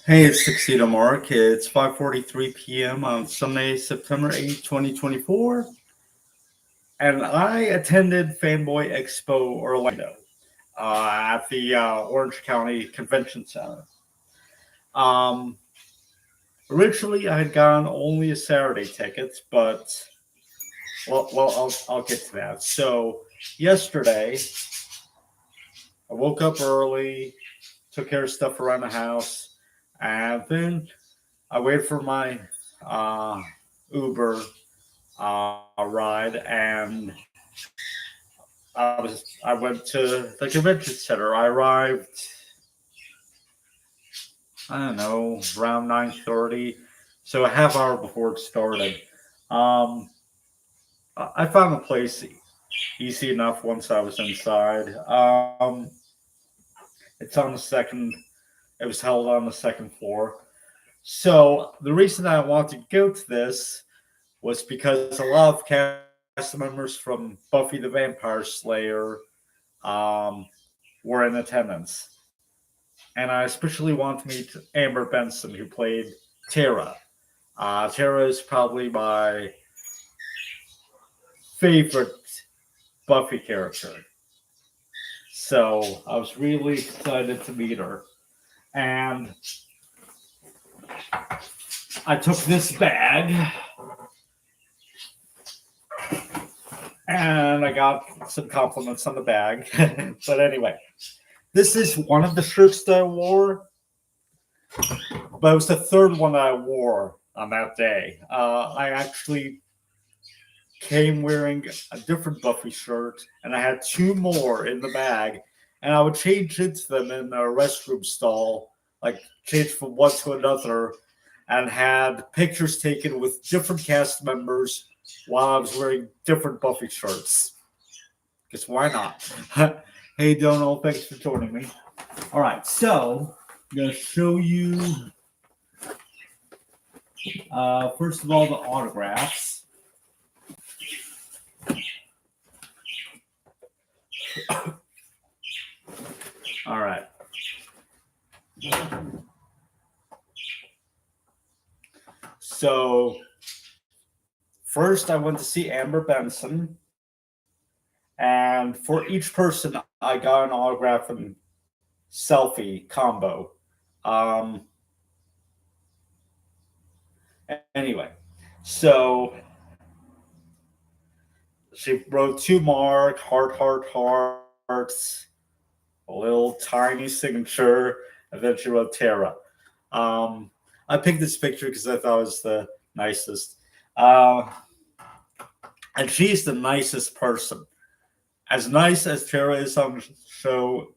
Hey, it's Tuxedo Mark. It's 5:43 p.m. on Sunday, September 8th, 2024, and I attended Fanboy Expo Orlando at the Orange County Convention Center. Um, Originally, I had gotten only a Saturday ticket, but I'll get to that. So yesterday, I woke up early, took care of stuff around the house, and then I waited for my uh, Uber ride, and I went to the convention center. I arrived, I don't know, around 9:30, so a half hour before it started. Um, I found the place easy enough once I was inside. It's on the second. It was held on the second floor. So the reason I wanted to go to this was because a lot of cast members from Buffy the Vampire Slayer um, were in attendance. And I especially want to meet Amber Benson, who played Tara. Tara is probably my favorite Buffy character. So I was really excited to meet her. And I took this bag and I got some compliments on the bag. But anyway, this is one of the shirts that I wore, but it was the third one that I wore on that day. I actually came wearing a different Buffy shirt, and I had two more in the bag, and I would change into them in a restroom stall, like change from one to another, and had pictures taken with different cast members while I was wearing different Buffy shirts. Because why not? Hey, Donald, thanks for joining me. All right, so I'm going to show you, first of all, the autographs. All right. So, first, I went to see Amber Benson. And for each person, I got an autograph and selfie combo. Um, anyway, so she wrote to Mark, hearts, a little tiny signature, and then she wrote Tara. I picked this picture because I thought it was the nicest. Uh, and she's the nicest person. As nice as Tara is on the show,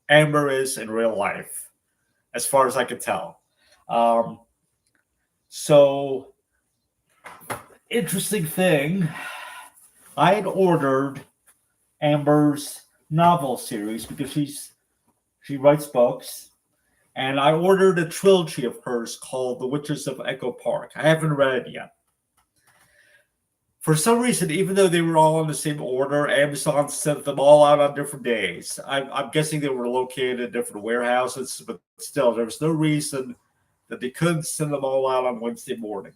Amber is in real life, as far as I could tell. Um, so, interesting thing, I had ordered Amber's novel series because she writes books, and I ordered a trilogy of hers called The Witches of Echo Park. I haven't read it yet. For some reason, even though they were all in the same order, Amazon sent them all out on different days. I'm guessing they were located in different warehouses, but still, there was no reason that they couldn't send them all out on Wednesday morning.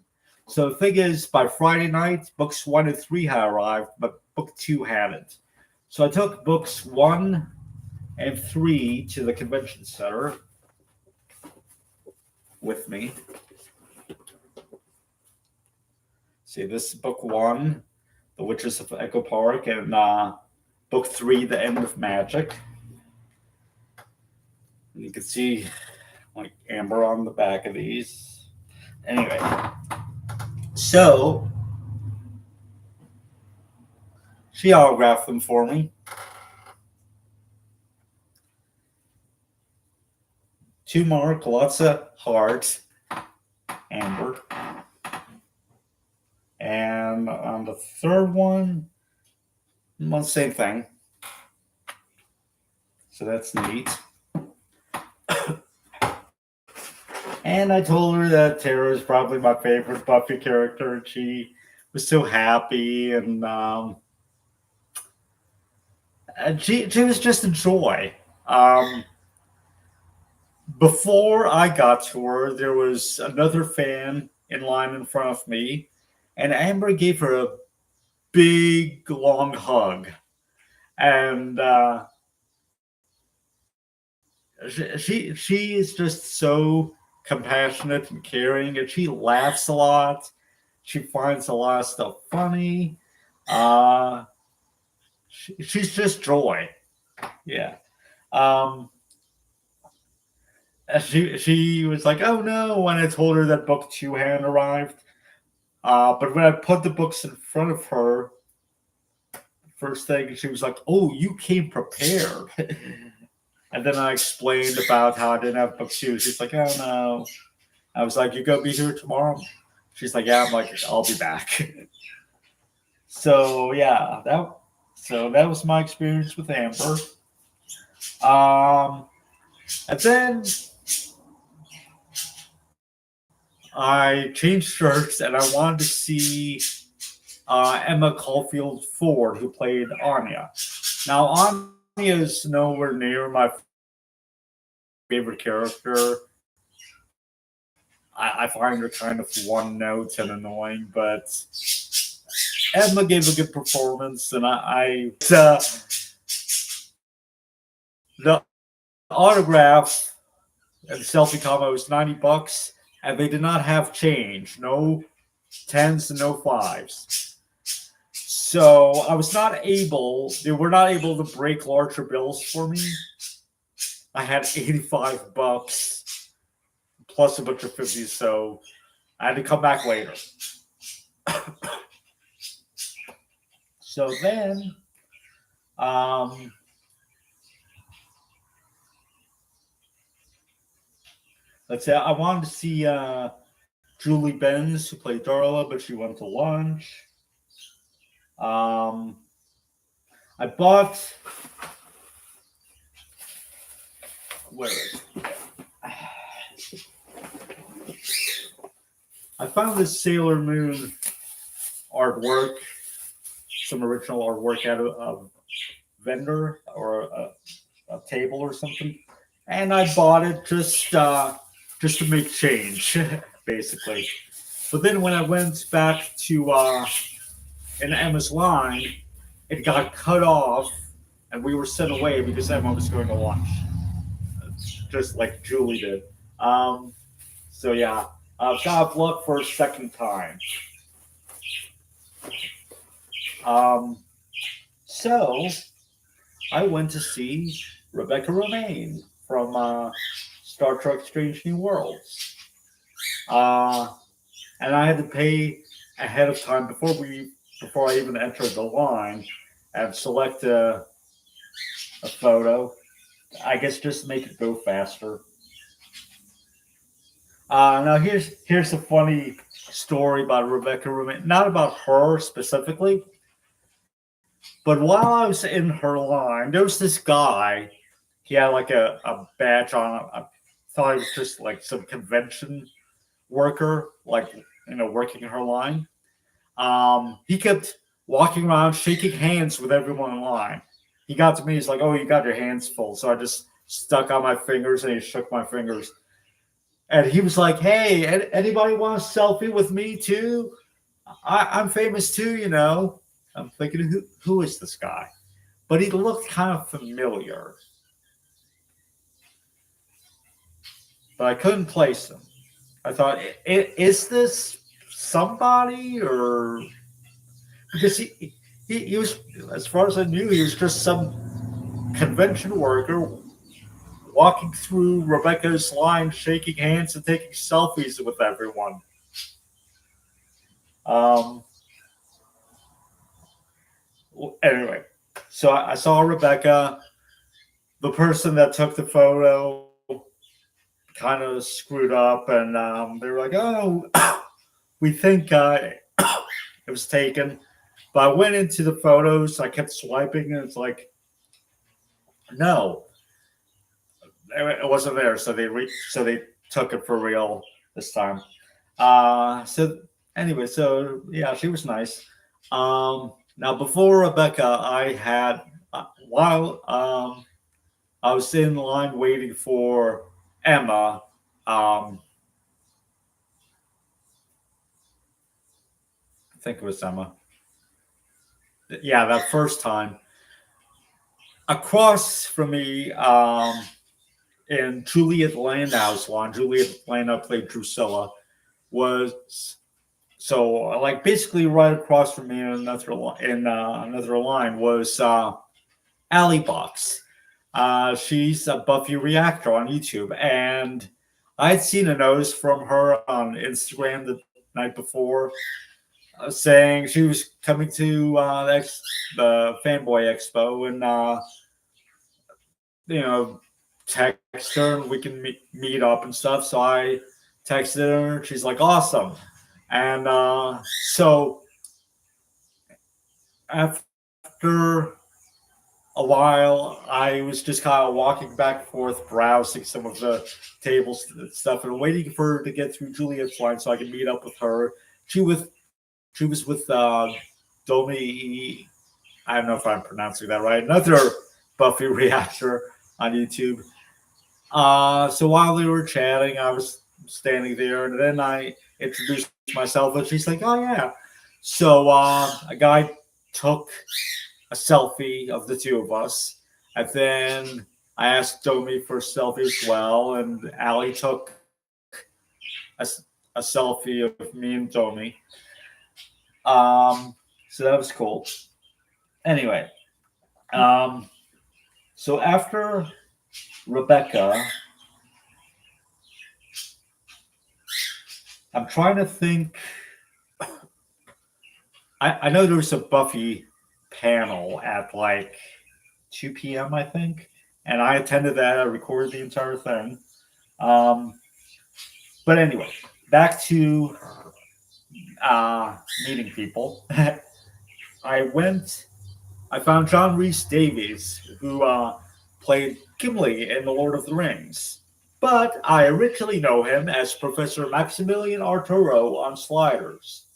So the thing is, by Friday night, books 1 and 3 had arrived, but book 2 hadn't. So I took books 1 and 3 to the convention center with me. See, this is book 1, The Witches of Echo Park, and book 3, The End of Magic. And you can see like Amber on the back of these. Anyway, so she autographed them for me. Two Mark, lots of hearts, Amber. And on the third one, well, same thing. So that's neat. And I told her that Tara is probably my favorite Buffy character. And she was so happy, and she was just a joy. Before I got to her, there was another fan in line in front of me, and Amber gave her a big, long hug. And she is just so compassionate and caring, and she laughs a lot. She finds a lot of stuff funny. Uh, she's just joy. Yeah. Um, she was like, "Oh no!" when I told her that book two hadn't arrived. But when I put the books in front of her, first thing she was like, "Oh, you came prepared." And then I explained about how I didn't have book two. She's like, "Oh no." I was like, "You gonna be here tomorrow?" She's like, "Yeah." I'm like, "I'll be back." So yeah, that was my experience with Amber. Um, and then I changed shirts and I wanted to see Emma Caulfield Ford, who played Anya. Now, Anya is nowhere near my favorite character. I find her kind of one note and annoying, but Emma gave a good performance, and the autograph and the selfie combo was $90, and they did not have change, no tens and no fives. So I was not able, they were not able to break larger bills for me. I had $85 plus a bunch of 50s, so I had to come back later. So then, um, let's say I wanted to see Julie Benz, who played Darla, but she went to lunch. Um, I bought, where is it? I found this Sailor Moon artwork, some original artwork at a vendor or a table or something, and I bought it just to make change, basically. But then when I went back to in Emma's line, it got cut off, and we were sent away because Emma was going to lunch, just like Julie did. Um, so yeah, got luck for a second time. Um, so I went to see Rebecca Romaine from Star Trek: Strange New Worlds, uh, and I had to pay ahead of time before I even entered the line and select a photo. I guess just to make it go faster. Now here's a funny story about Rebecca Romaine, not about her specifically, but while I was in her line, there was this guy. He had like a badge on. I thought he was just like some convention worker, like working her line. He kept walking around, shaking hands with everyone in line. He got to me. He's like, "Oh, you got your hands full." So I just stuck out my fingers, and he shook my fingers. And he was like, "Hey, anybody want a selfie with me too? I'm famous too, you know." I'm thinking, who is this guy? But he looked kind of familiar, but I couldn't place him. I thought, is this somebody or because he was, as far as I knew, he was just some convention worker walking through Rebecca's line, shaking hands and taking selfies with everyone. Um, anyway, so I saw Rebecca. The person that took the photo kind of screwed up, and they were like, "Oh, we think it was taken." But I went into the photos. I kept swiping, and it's like, no, it wasn't there. So they took it for real this time. So anyway, so yeah, she was nice. Now before Rebecca, I had while I was in line waiting for Emma. Um, I think it was Emma. Yeah, that first time. Across from me, in Juliet Landau's line, Juliet Landau played Drusilla, was so like basically right across from me in another line was Allie Box. She's a Buffy reactor on YouTube, and I'd seen a notice from her on Instagram the night before saying she was coming to the Fanboy Expo, and you know, text her and we can meet up and stuff. So I texted her, and she's like, "Awesome," and so after a while, I was just kind of walking back and forth, browsing some of the tables and stuff, and waiting for her to get through Juliet's line so I could meet up with her. She was with Domi. I don't know if I'm pronouncing that right. Another Buffy reactor on YouTube. So while they were chatting, I was standing there, and then I introduced myself, and she's like, "Oh yeah." So a guy took a selfie of the two of us. And then I asked Domi for a selfie as well, and Allie took a, a selfie of me and Domi. So that was cool. Anyway, um, so after Rebecca, I'm trying to think. I know there was a Buffy panel at like 2 p.m., I think, and I attended that. I recorded the entire thing. Um, but anyway, back to meeting people. I found John Rhys-Davies, who played Gimli in The Lord of the Rings. But I originally know him as Professor Maximilian Arturo on Sliders.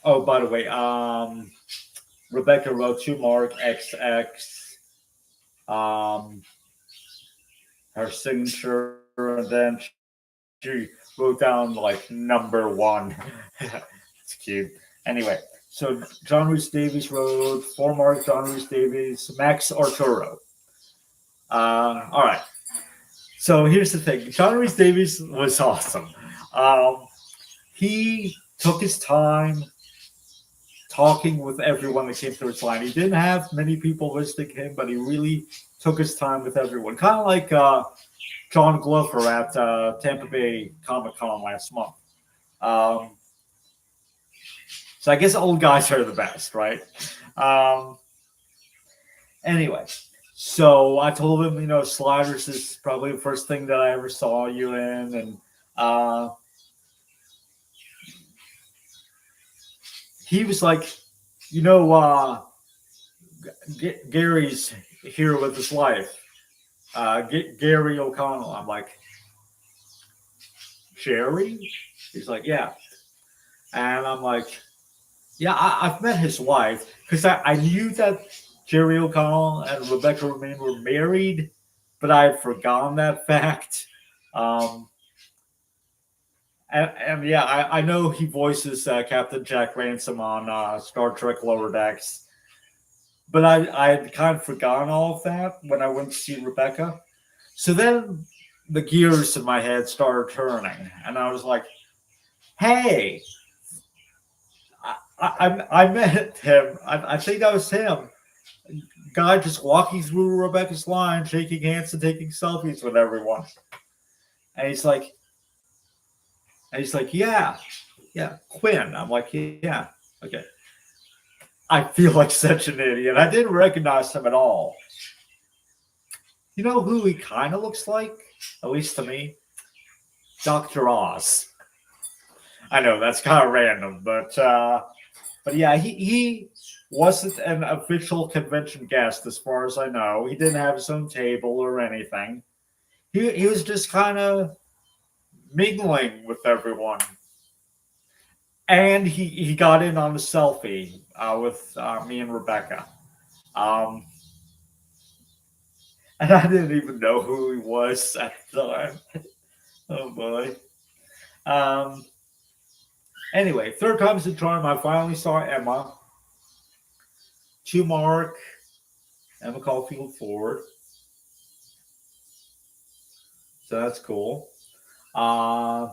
Oh, by the way, Rebecca wrote to Mark XX, um, her signature, and then she wrote down like number 1. It's cute. Anyway, so John Rhys-Davies wrote for Mark, John Rhys-Davies, Max Arturo. All right. So here's the thing. John Rhys-Davies was awesome. He took his time talking with everyone that came through his line. He didn't have many people visiting him, but he really took his time with everyone. Kind of like John Glover at Tampa Bay Comic Con last month. So I guess old guys are the best, right? Anyway, so I told him, Sliders is probably the first thing that I ever saw you in, and he was like, Gary's here with his wife, Gary O'Connell. I'm like, Jerry? He's like, yeah. And I'm like, yeah, I've met his wife because I knew that Jerry O'Connell and Rebecca Romaine were married, but I had forgotten that fact. And yeah, I know he voices Captain Jack Ransom on Star Trek Lower Decks, but I had kind of forgotten all of that when I went to see Rebecca. So then the gears in my head started turning, and I was like, hey, I met him. I think that was him. Guy just walking through Rebecca's line, shaking hands and taking selfies with everyone. And he's like, yeah, Quinn. I'm like, yeah, okay. I feel like such an idiot. I didn't recognize him at all. You know who he kind of looks like? At least to me? Dr. Oz. I know that's kind of random, but yeah, he wasn't an official convention guest as far as I know. He didn't have his own table or anything. He was just kind of mingling with everyone. And he got in on the selfie with me and Rebecca. Um, and I didn't even know who he was at the time. Oh boy. Um, anyway, third time's the charm. I finally saw Emma, to Mark, Emma Caulfield Ford. So that's cool. Uh,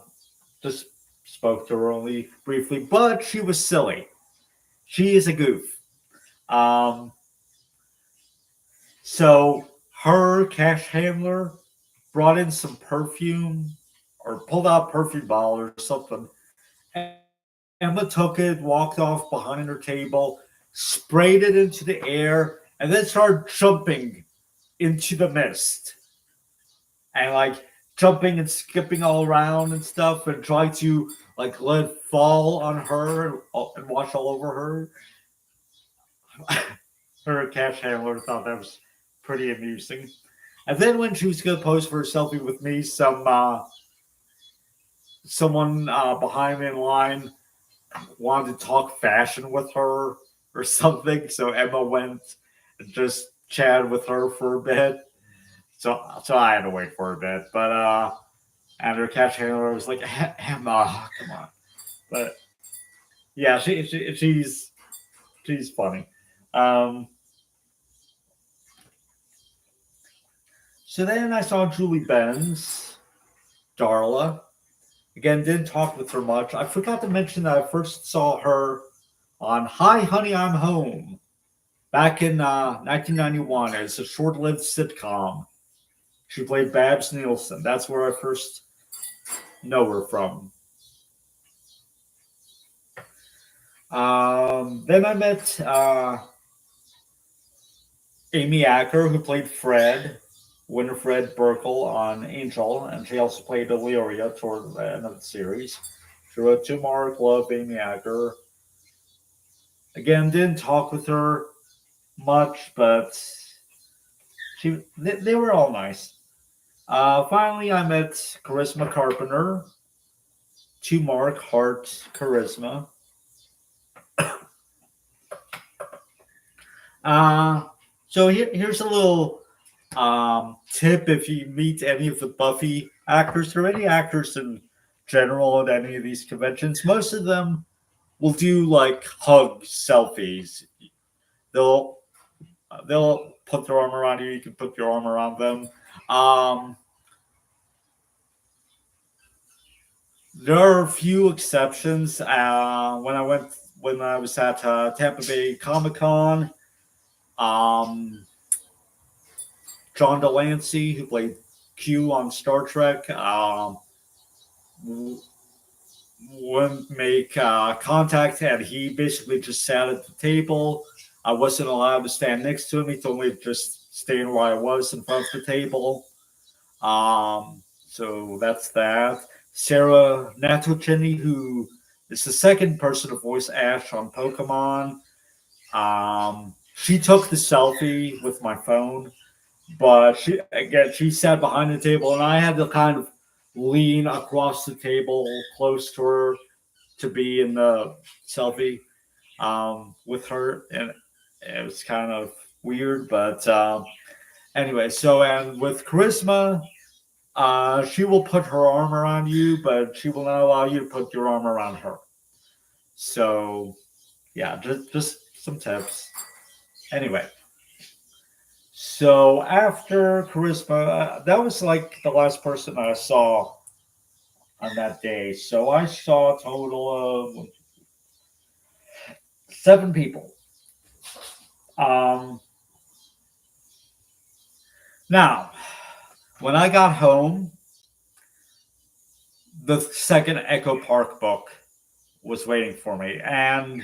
just spoke to her only briefly, but she was silly. She is a goof. Um, so her cash handler brought in some perfume or pulled out a perfume bottle or something. Emma took it, walked off behind her table, sprayed it into the air, and then started jumping into the mist. And like jumping and skipping all around and stuff and trying to like let it fall on her and wash all over her. Her cash handler thought that was pretty amusing. And then when she was going to pose for a selfie with me, someone behind me in line wanted to talk fashion with her or something. So Emma went and just chatted with her for a bit. So I had to wait for a bit. But and her cash handler was like, Emma, come on. But yeah, she's funny. Um, so then I saw Julie Benz, Darla. Again, didn't talk with her much. I forgot to mention that I first saw her on Hi Honey, I'm Home back in 1991. It's a short lived sitcom. She played Babs Nielsen. That's where I first know her from. Then I met Amy Acker, who played Fred, Winifred Burkle on Angel, and she also played Illyria toward the end of the series. She wrote to Mark, love Amy Acker. Again, didn't talk with her much, but they were all nice. Finally, I met Charisma Carpenter, to Mark, Heart, Charisma. Uh, so here's a little tip if you meet any of the Buffy actors or any actors in general at any of these conventions. Most of them will do like hug selfies. They'll they'll put their arm around you. You can put your arm around them. Um, there are a few exceptions. When I was at Tampa Bay Comic Con. Um, John Delancey, who played Q on Star Trek, wouldn't make contact, and he basically just sat at the table. I wasn't allowed to stand next to him. He told me to just stay where I was in front of the table. So that's that. Sarah Natocini, who is the second person to voice Ash on Pokemon. She took the selfie with my phone, but she sat behind the table, and I had to kind of lean across the table close to her to be in the selfie with her, and it was kind of weird. But anyway, so and with Charisma, she will put her arm around you, but she will not allow you to put your arm around her. So yeah, just some tips. Anyway, so after Charisma, that was like the last person I saw on that day. So I saw a total of 7 people. Um, Now, when I got home, the second Echo Park book was waiting for me, and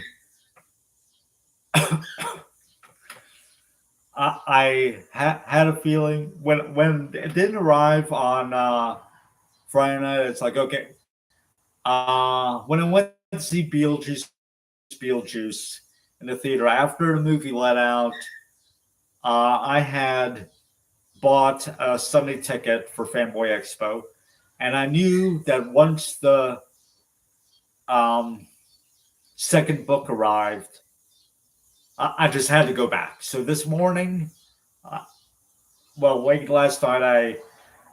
had a feeling when it didn't arrive on Friday night. It's like, okay, when I went to see Beetlejuice in the theater after the movie let out, I had bought a Sunday ticket for Fanboy Expo, and I knew that once the um, second book arrived, I just had to go back. So this morning, uh, well, late last night, I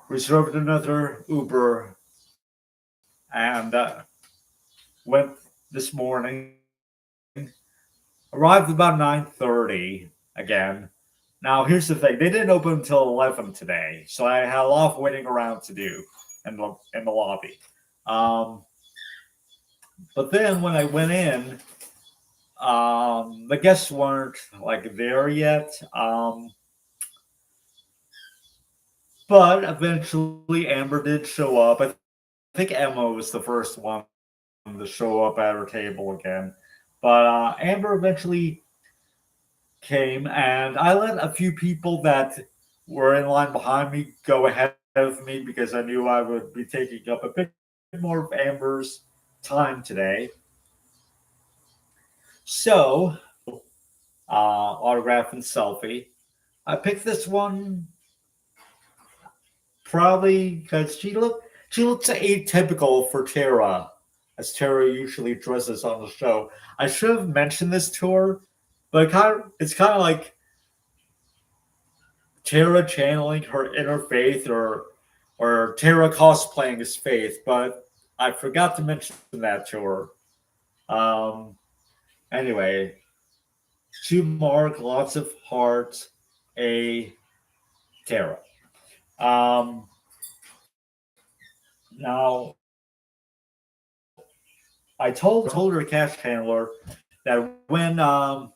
reserved another Uber and went this morning. Arrived about 9:30 again. Now, here's the thing: they didn't open until 11 today, so I had a lot of waiting around to do in the lobby. Um, but then when I went in, the guests weren't like there yet. But eventually, Amber did show up. I think Emma was the first one to show up at her table again. But Amber eventually came, and I let a few people that were in line behind me go ahead of me because I knew I would be taking up a bit more of Amber's time today. So, autograph and selfie. I picked this one probably because she looks atypical for Tara, as Tara usually dresses on the show. I should have mentioned this to her, but it's kind of like Tara channeling her inner Faith, or Tara cosplaying as Faith. But I forgot to mention that to her. Um, anyway, to mark lots of hearts, a Tara. Um, now, I told her cash handler that when to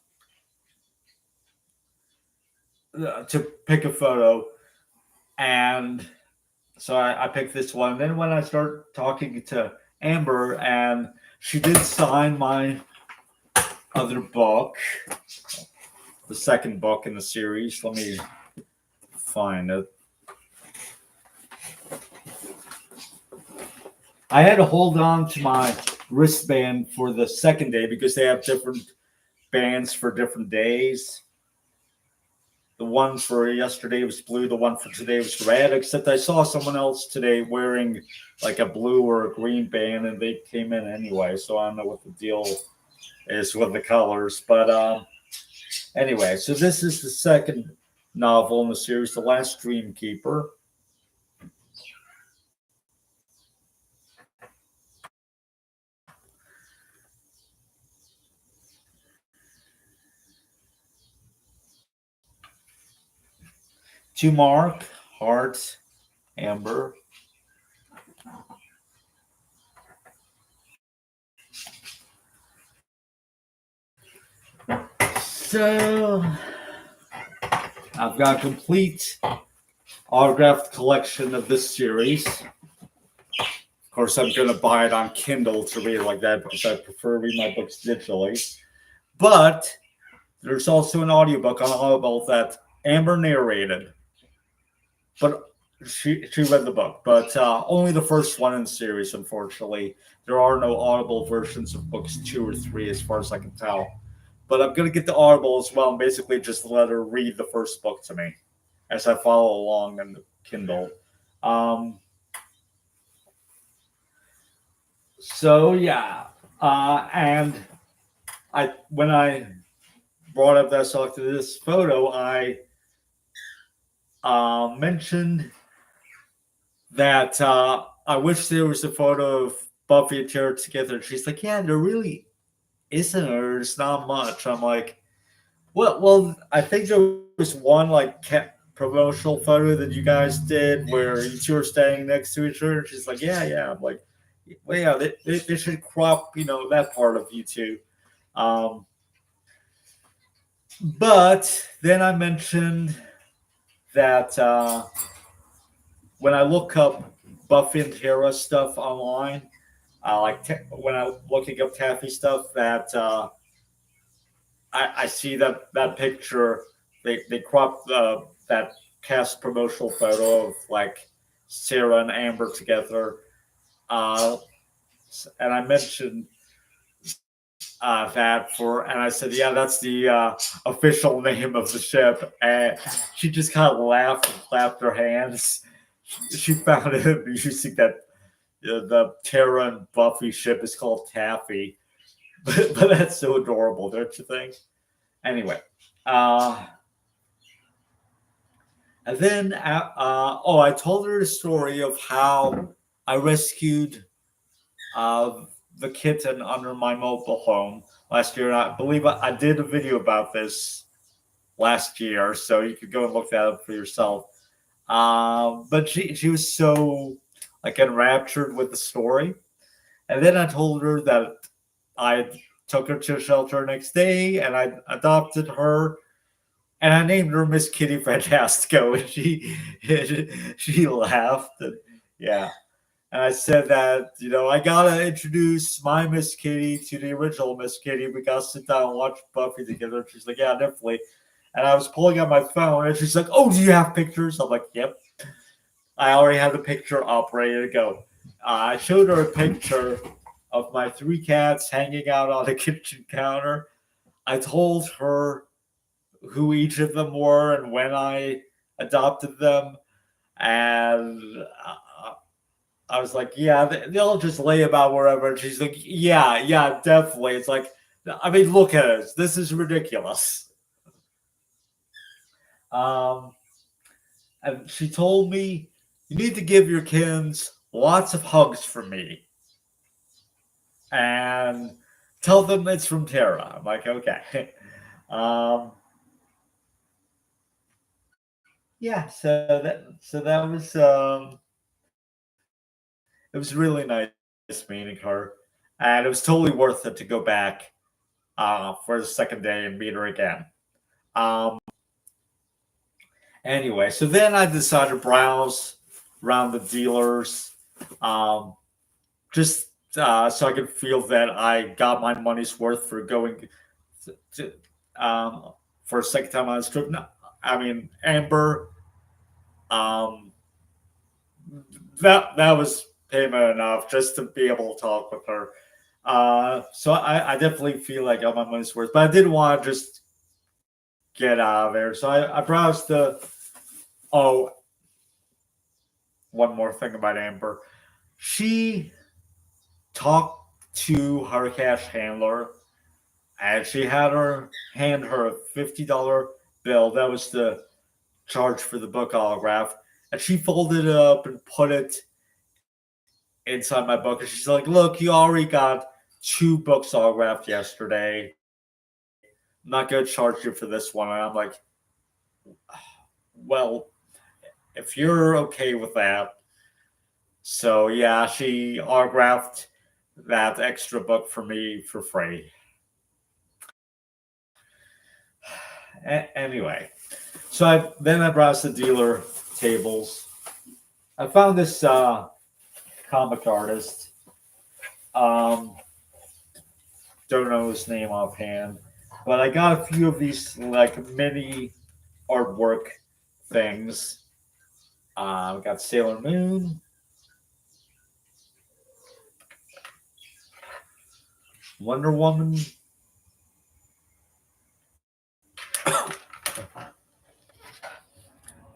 pick a photo, and so I picked this one. And then when I start talking to Amber, and she did sign my other book, the second book in the series. Let me find it. I had to hold on to my wristband for the second day because they have different bands for different days. The one for yesterday was blue, the one for today was red, except I saw someone else today wearing like a blue or a green band, and they came in anyway, so I don't know what the deal is with the colors. But anyway, so this is the second novel in the series, The Last Dreamkeeper. To Mark, Heart, Amber. So I've got a complete autographed collection of this series. Of course, I'm going to buy it on Kindle to read it like that because I prefer reading my books digitally. But there's also an audiobook on Audible that Amber narrated. But she read the book, but only the first one in the series, unfortunately. There are no Audible versions of books 2 or 3, as far as I can tell. But I'm going to get the Audible as well and basically just let her read the first book to me as I follow along in the Kindle. So yeah, and when I brought up that I selected this photo, I mentioned that I wish there was a photo of Buffy and Tara together. She's like, "Yeah, there really isn't, or there's not much." I'm like, "Well, I think there was one like promotional photo that you guys did where you two are standing next to each other." She's like, "Yeah." I'm like, "Well, yeah, they should crop, that part of you two." Um, but then I mentioned that when I look up Buffy and Tara stuff online, when I'm looking up Taffy stuff, that I see that picture. They cropped that cast promotional photo of like Sarah and Amber together, uh, and I mentioned and I said, yeah, that's the official name of the ship, and she just kind of laughed and clapped her hands. She found it using that the Tara and Buffy ship is called Taffy, but that's so adorable, don't you think? Anyway, uh, and then I told her the story of how I rescued uh, the kitten under my mobile home last year. And I believe I did a video about this last year, so you could go and look that up for yourself. But she was so like enraptured with the story, and then I told her that I took her to a shelter next day, and I adopted her, and I named her Miss Kitty Fantastico, and she laughed, and yeah. And I said that, I gotta introduce my Miss Kitty to the original Miss Kitty. We gotta sit down and watch Buffy together. She's like, yeah, definitely. And I was pulling out my phone, and she's like, oh, do you have pictures? I'm like, yep. I already have the picture up, ready to go. I showed her a picture of my three cats hanging out on the kitchen counter. I told her who each of them were and when I adopted them. And I was like, yeah, they'll just lay about wherever. And she's like, yeah, definitely. It's like, I mean, look at it. This is ridiculous. And she told me, you need to give your kids lots of hugs from me. And tell them it's from Tara. I'm like, okay. Yeah, so that was it was really nice meeting her, and it was totally worth it to go back for the second day and meet her again. Um, anyway, so then I decided to browse around the dealers, um, just so I could feel that I got my money's worth for going to, for a second time on this trip. No, I mean, Amber, um, that was payment enough just to be able to talk with her. So I definitely feel like I got my money's worth, but I didn't want to just get out of there. So I browsed the. Oh, one more thing about Amber. She talked to her cash handler, and she had her hand her a $50 bill. That was the charge for the book autograph, and she folded it up and put it inside my book. And she's like, "Look, you already got two books autographed yesterday. I'm not going to charge you for this one." And I'm like, well, if you're okay with that. So yeah, she autographed that extra book for me for free. Anyway, so I browsed the dealer tables. I found this comic artist. Um, don't know his name offhand, but I got a few of these like mini artwork things. We got Sailor Moon, Wonder Woman,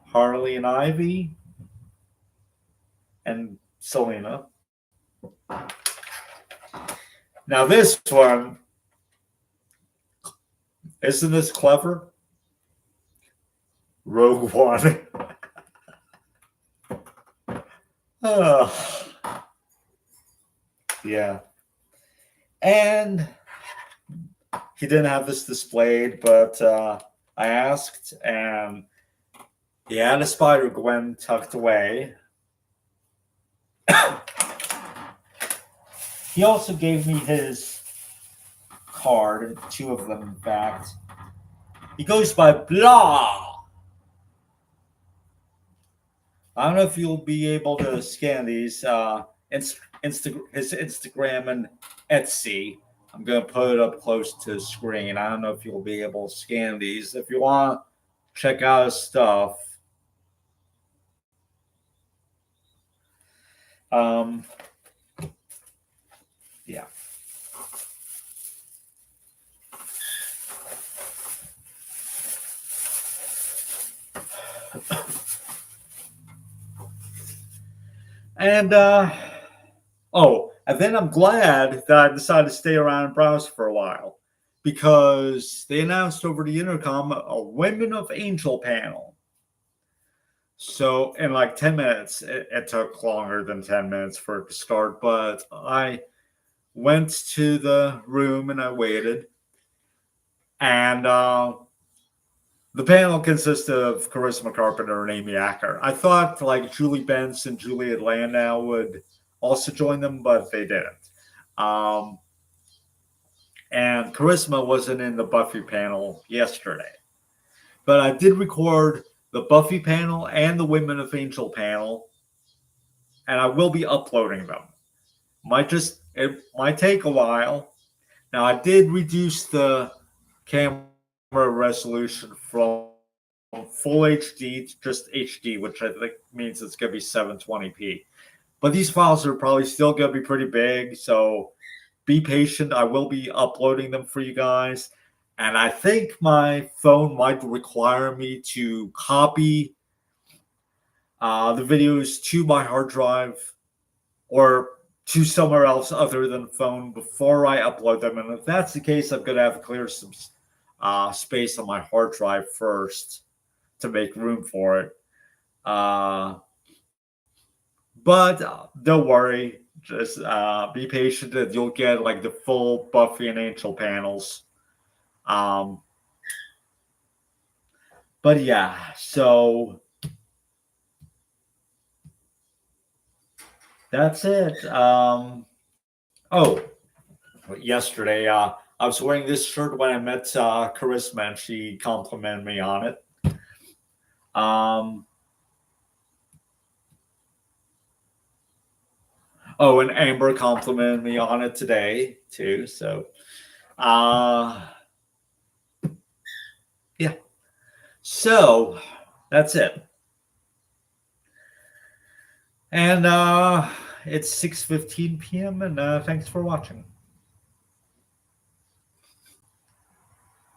Harley and Ivy, and Selena. Now this one, isn't this clever? Rogue One. Oh, yeah. And he didn't have this displayed, but I asked, and he had a Spider Gwen tucked away. He also gave me his card, two of them, in fact. He goes by Blah. I don't know if you'll be able to scan these. His Instagram and Etsy. I'm going to put it up close to the screen. I don't know if you'll be able to scan these. If you want to check out his stuff, yeah. And and then I'm glad that I decided to stay around and browse for a while, because they announced over the intercom a Women of Angel panel. So in like 10 minutes, it took longer than 10 minutes for it to start, but I went to the room and I waited. And the panel consisted of Charisma Carpenter and Amy Acker. I thought like Julie Benz and Juliet Landau would also join them, but they didn't. And Charisma wasn't in the Buffy panel yesterday. But I did record the Buffy panel and the Women of Angel panel, and I will be uploading them. It might take a while. Now I did reduce the camera resolution from full HD to just HD, which I think means it's going to be 720p. But these files are probably still going to be pretty big, so be patient. I will be uploading them for you guys. And I think my phone might require me to copy the videos to my hard drive or to somewhere else other than phone before I upload them. And if that's the case, I'm going to have to clear some space on my hard drive first to make room for it. But don't worry. Just be patient and you'll get like the full Buffy and Angel panels. But yeah, so that's it. Yesterday, I was wearing this shirt when I met Charisma, and she complimented me on it. And Amber complimented me on it today too. So, yeah. So that's it. And it's 6:15 p.m. and thanks for watching.